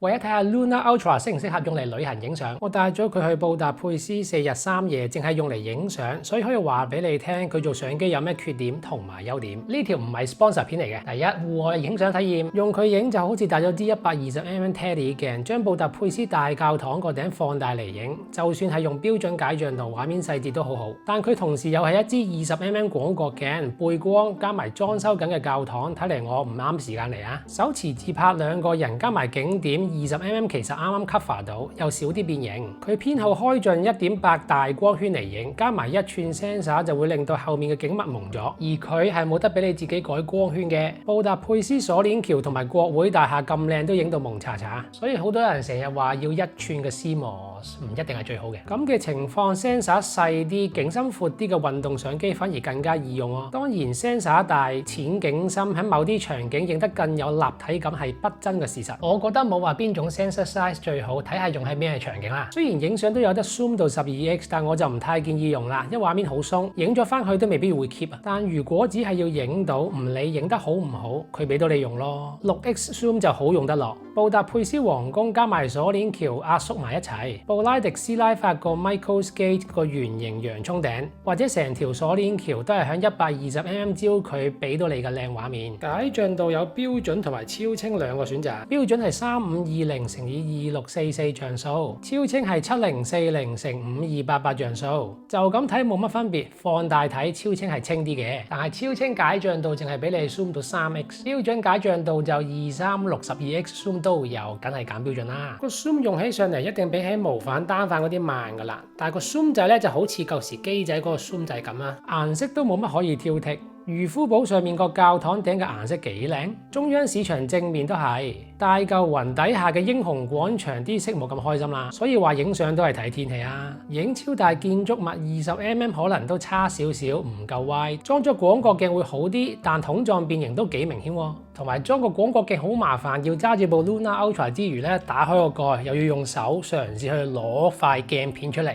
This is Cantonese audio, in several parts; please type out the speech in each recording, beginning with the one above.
為咗睇下 Luna Ultra 適唔適合用嚟旅行影相，我帶咗佢去布達佩斯4日3夜，淨係用嚟影相，所以可以話俾你聽佢做相機有咩缺點同埋優點。呢條唔係 sponsor 片嚟嘅。第一，戶外影相體驗，用佢影就好似帶咗支120mm Tele 鏡，將布達佩斯大教堂個頂放大嚟影，就算係用標準解像度，畫面細節都好好。但佢同時又係一支20mm 廣角鏡，背光加埋裝修緊嘅教堂，睇嚟我唔啱時間嚟啊！手持自拍兩個人加埋景點。20mm 其實啱啱 cover 到，又少啲變形。佢偏好開進1.8大光圈嚟影，加埋1寸 sensor 就會令到後面嘅景物蒙咗。而佢係冇得俾你自己改光圈嘅。布達佩斯鎖鏈橋同埋國會大廈咁靚都影到蒙查查，所以好多人成日話要1寸嘅 CMOS 唔一定係最好嘅。咁嘅情況 sensor 細啲、景深闊啲嘅運動相機反而更加易用喎。當然 sensor 大、淺景深喺某啲場景影得更有立體感係不爭嘅事實。我覺得冇話邊種 sensor size 最好，睇下用喺咩場景啦。雖然影相都有得 zoom 到12x， 但我就唔太建議用啦，因為畫面好鬆，影咗翻去都未必會 keep 啊。但如果只係要影到，唔理影得好唔好，佢俾到你用咯。6x zoom 就好用得落。布達佩斯皇宮加埋鎖鏈橋壓縮埋一齊，布拉迪斯拉發個 microscale 個圓形洋葱頂，或者成條鎖鏈橋都係響120mm焦距俾到你嘅靚畫面。解像度有標準同埋超清兩個選擇，標準係3520×2644像素，超清係7040×5288像素。就咁睇冇乜分別，放大睇超清係清啲嘅，但係超清解像度淨係俾你 zoom 到 3x， 標準解像度就2362x zoom 都有，梗係揀標準啦。個 zoom 用起上嚟一定比起無反單反嗰啲慢噶啦，但係個 zoom 掣咧就好似舊時機仔嗰個 zoom 掣咁啦，顏色都冇乜可以挑剔。漁夫堡上面個教堂頂嘅顏色幾靚，中央市場正面都係，大嚿雲底下嘅英雄廣場啲色冇咁開心啦，所以話影相都係睇天氣啊。影超大建築物20mm可能都差少少，唔夠歪，裝咗廣角鏡會好啲，但筒狀變形都幾明顯喎。同埋裝個廣角鏡好麻煩，要揸住部 Luna Ultra 之餘咧，打開個蓋又要用手嘗試去攞塊鏡片出嚟。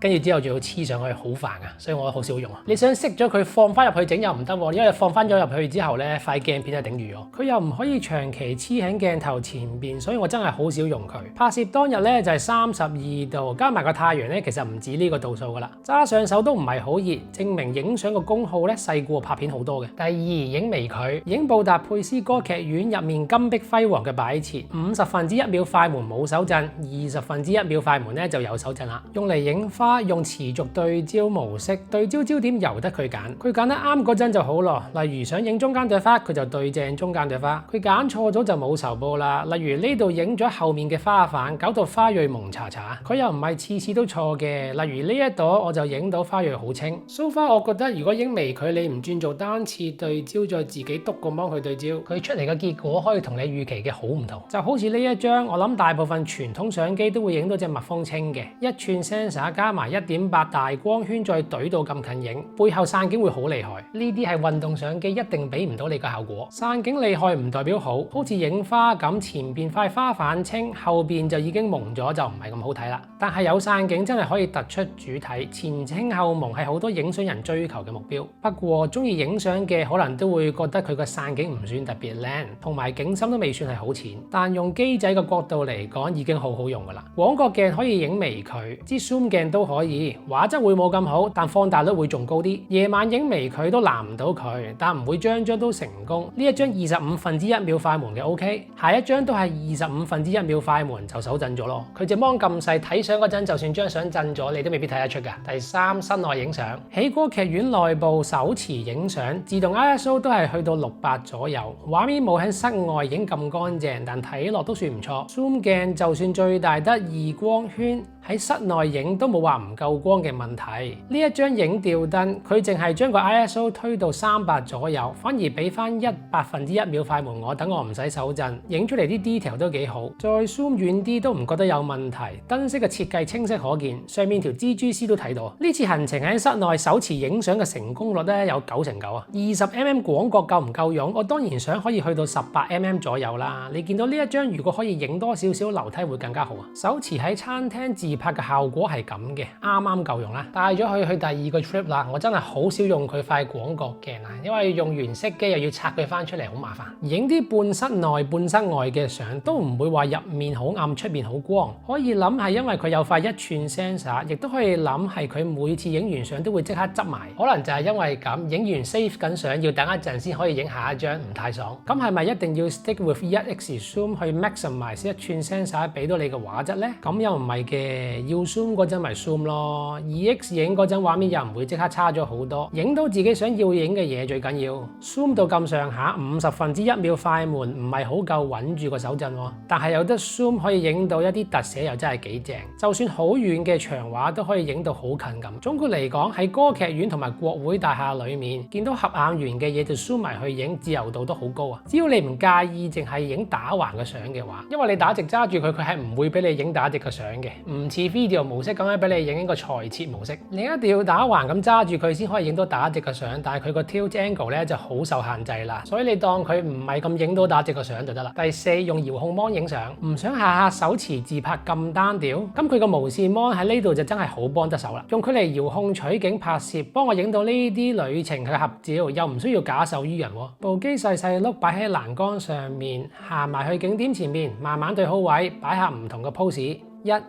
跟住之後仲要黐上去，好煩啊！所以我好少用啊。你想熄咗佢放翻入去整又唔得喎，因為放翻咗入去之後咧，塊鏡片就頂住咗。佢又唔可以長期黐喺鏡頭前邊，所以我真係好少用佢。拍攝當日咧就係32度，加埋個太陽咧，其實唔止呢個度數噶啦。揸上手都唔係好熱，證明影相個功耗咧細過拍片好多嘅。第二，影微距，影布達佩斯歌劇院入面金碧輝煌嘅擺設，50分之1秒快門冇手震，20分之1秒快門咧就有手震啦，用嚟影花。用持續對焦模式，對焦焦點由得佢揀，佢揀得啱嗰陣就好咯。例如想影中間朵花，佢就對正中間朵花。佢揀錯咗就冇仇報啦。例如呢度影咗後面嘅花瓣，搞到花蕊蒙查查。佢又唔係次次都錯嘅。例如呢一朵我就影到花蕊好清。So far，我覺得如果影微距你唔轉做單次對焦，再自己篤個芒去對焦，佢出嚟嘅結果可以同你預期嘅好唔同。就好似呢一張，我諗大部分傳統相機都會影到隻蜜蜂清嘅，1寸 sensor 加埋1.8大光圈再懟到咁近影，背後散景會好厲害。呢啲係運動相機一定俾唔到你個效果。散景厲害唔代表好，好似影花咁，前邊塊花反清，後邊就已經蒙咗，就唔係咁好睇啦。但係有散景真係可以突出主體，前清後蒙係好多影相人追求嘅目標。不過中意影相嘅可能都會覺得佢個散景唔算特別靚，同埋景深都未算係好淺。但用機仔嘅角度嚟講，已經好好用噶啦。廣角鏡可以影微距，支 zoom 鏡都可以。畫質會冇咁好，但放大率會仲高啲。夜晚影微距都攔唔到佢，但唔會張張都成功。呢一張25分之1秒快門嘅 OK， 下一張都係25分之1秒快門就手震咗咯。佢隻芒咁細，睇相嗰陣就算張相震咗，你都未必睇得出㗎。第三，室內影相，喺歌劇院內部手持影相，自動 ISO 都係去到600左右，畫面冇喺室外影咁乾淨，但睇落都算唔錯。Zoom 鏡就算最大得2光圈，喺室內影都冇話唔夠光嘅問題。呢一張影吊燈，佢淨係將個 ISO 推到300左右，反而俾翻100分之1秒快門我，等我唔使手震，影出嚟啲 detail 都幾好。再 zoom 遠啲都唔覺得有問題，燈飾嘅設計清晰可見，上面條蜘蛛絲都睇到。呢次行程喺室內手持影相嘅成功率咧有9成9啊。20mm 廣角夠唔夠用？我當然想可以去到18mm 左右啦。你見到呢一張，如果可以影多少少樓梯會更加好啊。手持喺餐廳自自拍嘅效果係咁嘅，啱啱夠用啦。帶咗佢去第二個 trip 啦，我真係好少用佢塊廣角鏡啊，因為用完熄機又要拆佢翻出嚟，好麻煩。影啲半室內半室外嘅相都唔會話入面好暗，出面好光。可以諗係因為佢有塊1寸 sensor， 亦都可以諗係佢每次影完相都會即刻執埋。可能就係因為咁，影完 save 緊相要等一陣先可以影下一張，唔太爽。咁係咪一定要 stick with 1x zoom 去 maximize 1寸 sensor 俾到你嘅畫質呢？咁又唔係嘅，要 zoom 嗰陣咪 zoom 咯。2x 影嗰陣畫面又唔會即刻差咗好多，影到自己想要影嘅嘢最緊要。zoom 到咁上下1/50秒快門唔係好夠穩住個手震喎，但係有得 zoom 可以影到一啲特寫又真係幾正。就算好遠嘅長畫都可以影到好近咁。總括嚟講，喺歌劇院同埋國會大廈裏面見到合眼緣嘅嘢就 zoom 埋去影，自由度都好高啊！只要你唔介意淨係影打橫嘅相嘅話，因為你打直揸住佢，佢係唔會俾你影打直嘅相嘅，唔似 video 模式咁樣俾你影一個裁切模式。你一定要打橫咁揸住佢先可以影到打直嘅相，但係佢個 tilt angle 咧就好受限制啦，所以你當佢唔係咁影到打直嘅相就得啦。第四，用遙控 mon 影相，唔想下下手持自拍咁單調，咁佢個無線 mon 喺呢度就真係好幫得手啦。用佢嚟遙控取景拍攝，幫我影到呢啲旅程嘅合照，又唔需要假手於人喎。部機細細碌擺喺欄杆上面，行埋去景點前面，慢慢對好位，擺下唔同嘅 pose， 1、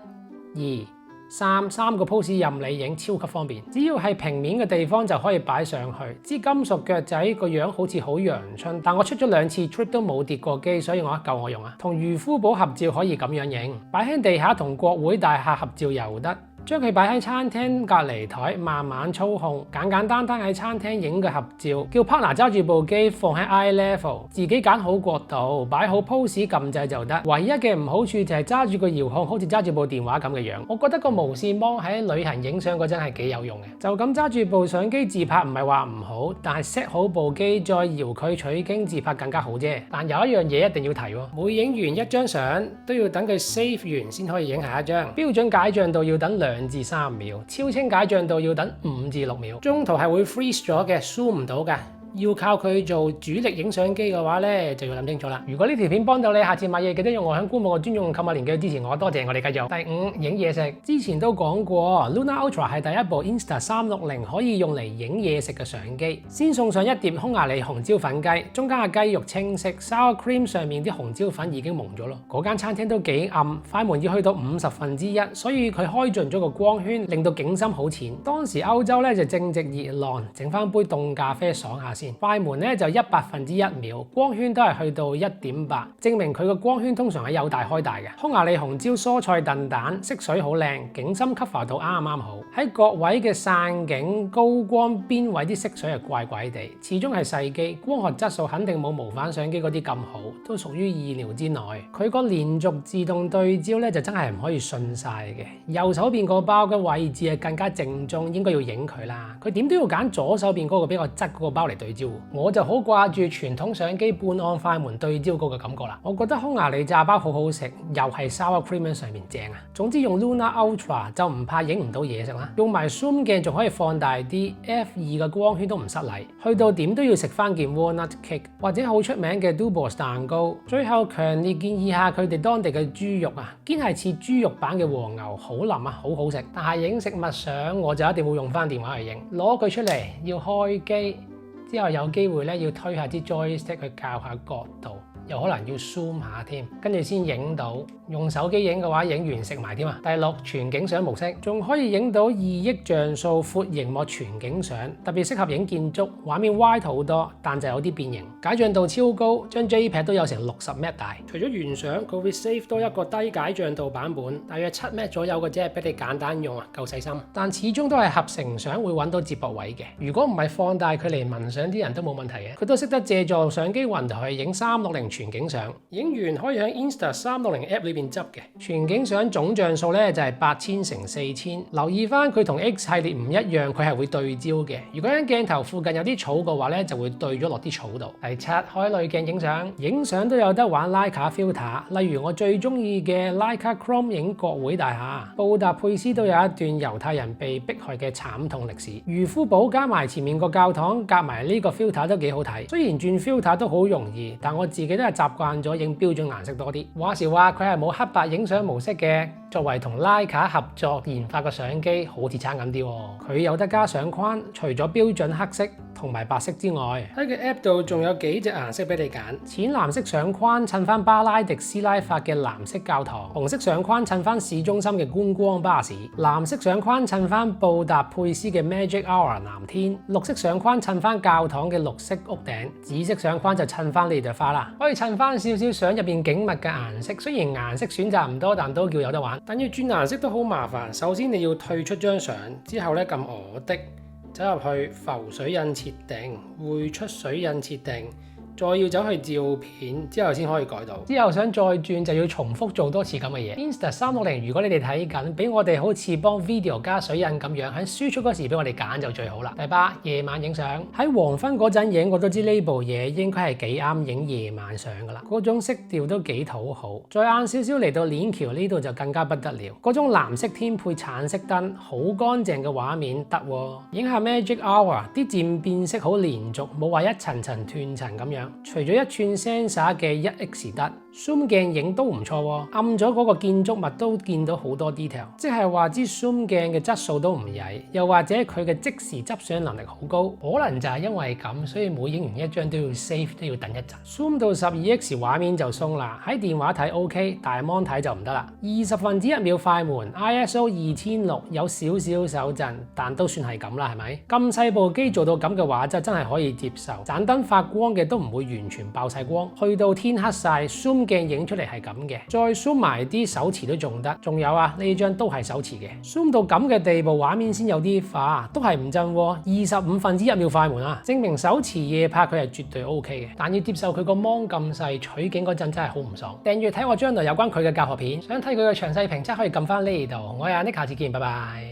2、3個 pose 任你影，超級方便。只要係平面嘅地方就可以擺上去。支金屬腳仔個樣好似好陽春，但我出咗2次 trip 都冇跌過機，所以我夠我用啊。同漁夫堡合照可以咁樣影，擺喺地下同國會大廈合照又得。將佢擺喺餐廳隔離台，慢慢操控，簡簡單單喺餐廳影嘅合照，叫 partner 揸住部機放喺 eye level， 自己揀好角度，擺好 pose 撳掣就得。唯一嘅唔好處就係揸住個遙控，好似揸住部電話咁嘅樣。我覺得個無線芒喺旅行影相嗰陣係幾有用嘅。就咁揸住部相機自拍唔係話唔好，但係 set 好部機再搖佢取經自拍更加好啫。但有一樣嘢一定要提喎，每影完一張相都要等佢 save 完先可以影下一張。標準解像度要等2至3秒，超清解像度要等5至6秒，中途係會 freeze 咗嘅，zoom 唔到嘅。要靠佢做主力影相機嘅話咧，就要諗清楚啦。如果呢條片幫到你，下次買嘢記得用我響官網嘅專用購物連結支持我，多謝我哋繼續。第5，影嘢食。之前都講過 Luna Ultra 係第一部 Insta360可以用嚟影嘢食嘅相機。先送上一碟匈牙利紅椒粉雞，中間嘅雞肉清晰 ，sour cream 上面啲紅椒粉已經蒙咗咯。嗰間餐廳都幾暗，快門要去到1/50，所以佢開盡咗個光圈，令到景深好淺。當時歐洲咧就正值熱浪，整翻杯凍咖啡爽下先。快門咧就1/100秒，光圈都係去到1.8，證明佢個光圈通常係有大開大嘅。匈牙利紅椒蔬菜燉蛋，色水好靚，景深 cover 到啱啱好。喺各位嘅散景高光邊位啲色水係怪怪地，始終係細機，光學質素肯定冇無反相機嗰啲咁好，都屬於意料之內。佢個連續自動對焦咧就真係唔可以信晒嘅。右手邊個包嘅位置係更加正宗，應該要影佢啦。佢點都要揀左手邊嗰個比較側嗰個包嚟對焦。我就好掛住傳統相機半按快門對焦嗰個感覺啦。我覺得匈牙利炸包好好食，又係 sour cream 上面正啊。總之用 Luna Ultra 就唔怕影唔到嘢食啦。用埋 zoom 鏡仲可以放大啲 F2 嘅光圈都唔失禮。去到點都要食翻件 walnut cake 或者好出名嘅 Dubois 蛋糕。最後強烈建議下佢哋當地嘅豬肉啊，堅係似豬肉版嘅和牛，好腍啊，好好食。但係影食物相我就一定會用翻電話去影，攞佢出嚟要開機。之後有機會咧要推下啲 joystick 去校下角度，又可能要 zoom 下添，跟住先影到。用手機影嘅話，影完食埋添啊！第6，全景相模式，仲可以影到2億像素闊螢幕全景相，特別適合影建築，畫面 wide 好多，但就有啲變形，解像度超高，張 JPEG 都有成60 M 大。除咗原相，佢會 save 多一個低解像度版本，大約7 M 左右嘅啫，俾你簡單用啊，夠細心。但始終都係合成相會揾到接駁位嘅，如果唔係放大距離紋相啲人都冇問題嘅。佢都識得借助相機雲台去影360全景相，影完可以喺 Insta360 App 裏邊執嘅。全景相總像素咧就係8000×4000，留意翻佢同 X 系列唔一樣，佢係會對焦嘅。如果喺鏡頭附近有啲草嘅話咧，就會對咗落啲草度。第7，開濾鏡影相，影相都有得玩 Leica filter，例如我最中意嘅 Leica Chrome 影國會大廈，布達佩斯都有一段猶太人被迫害嘅慘痛歷史，漁夫堡加埋前面個教堂夾埋呢個 filter 都幾好睇。雖然轉 filter 都好容易，但我自己都係習慣咗影標準顏色多啲。話時話佢係冇黑白影相模式嘅，作為同徠卡合作研發嘅相機，好似差咁啲喎。佢有得加相框，除咗標準黑色同埋白色之外，喺個 App 度仲有幾隻顏色俾你揀。淺藍色相框襯翻巴拉迪斯拉法嘅藍色教堂，紅色相框襯翻市中心嘅觀光巴士，藍色相框襯翻布達佩斯嘅 Magic Hour 藍天，綠色相框襯翻教堂嘅綠色屋頂，紫色相框就襯翻呢朵花啦。可以襯翻少少相入邊景物嘅顏色，雖然顏色選擇唔多，但都叫有得玩。但要轉顏色都好麻煩，首先你要退出張相，之後咧撳我的。走入去浮水印設定，匯出水印設定，再要走去照片之後先可以改到。之後想再轉就要重複做多次咁嘅嘢。Insta360，如果你哋睇緊，俾我哋好似幫 video 加水印咁樣，喺輸出嗰時俾我哋揀就最好啦。第八，夜晚影相，喺黃昏嗰陣影，我都知呢部嘢應該係幾啱影夜晚相噶啦。嗰種色調都幾討好。再晏少少嚟到鏈橋呢度就更加不得了，嗰種藍色天配橙色燈，好乾淨嘅畫面得喎。影下 Magic Hour， 啲漸變色好連續，冇話一層層斷層咁樣。除咗一寸 sensor 嘅 1x 得 zoom 鏡影都唔錯喎，暗咗嗰個建築物都見到好多 detail， 即係話支 zoom 鏡嘅質素都唔曳，又或者佢嘅即時執相能力好高，可能就係因為咁，所以每影完一張都要 save， 都要等一陣。zoom 到 12x 畫面就鬆啦，喺電話睇 OK， 大 mon 睇就唔得啦。20/1秒快門 ISO 2600，有少少手震，但都算係咁啦，係咪？咁細部機做到咁嘅畫質真係可以接受，盞燈發光嘅都唔會完全爆晒光，去到天黑晒 zoom 鏡影出嚟係咁嘅，再 zoom 埋啲手持都仲得，仲有啊，呢張都係手持嘅 zoom 到咁嘅地步，畫面先有啲化，都係唔震喎。25/1秒快門啊，證明手持夜拍佢係絕對 OK 嘅，但要接受佢個 mon 咁細，取景嗰陣真係好唔爽。訂閱睇我將來有關佢嘅教學片，想睇佢嘅詳細評測可以撳翻呢度。我係阿 Nick，下次見，拜拜。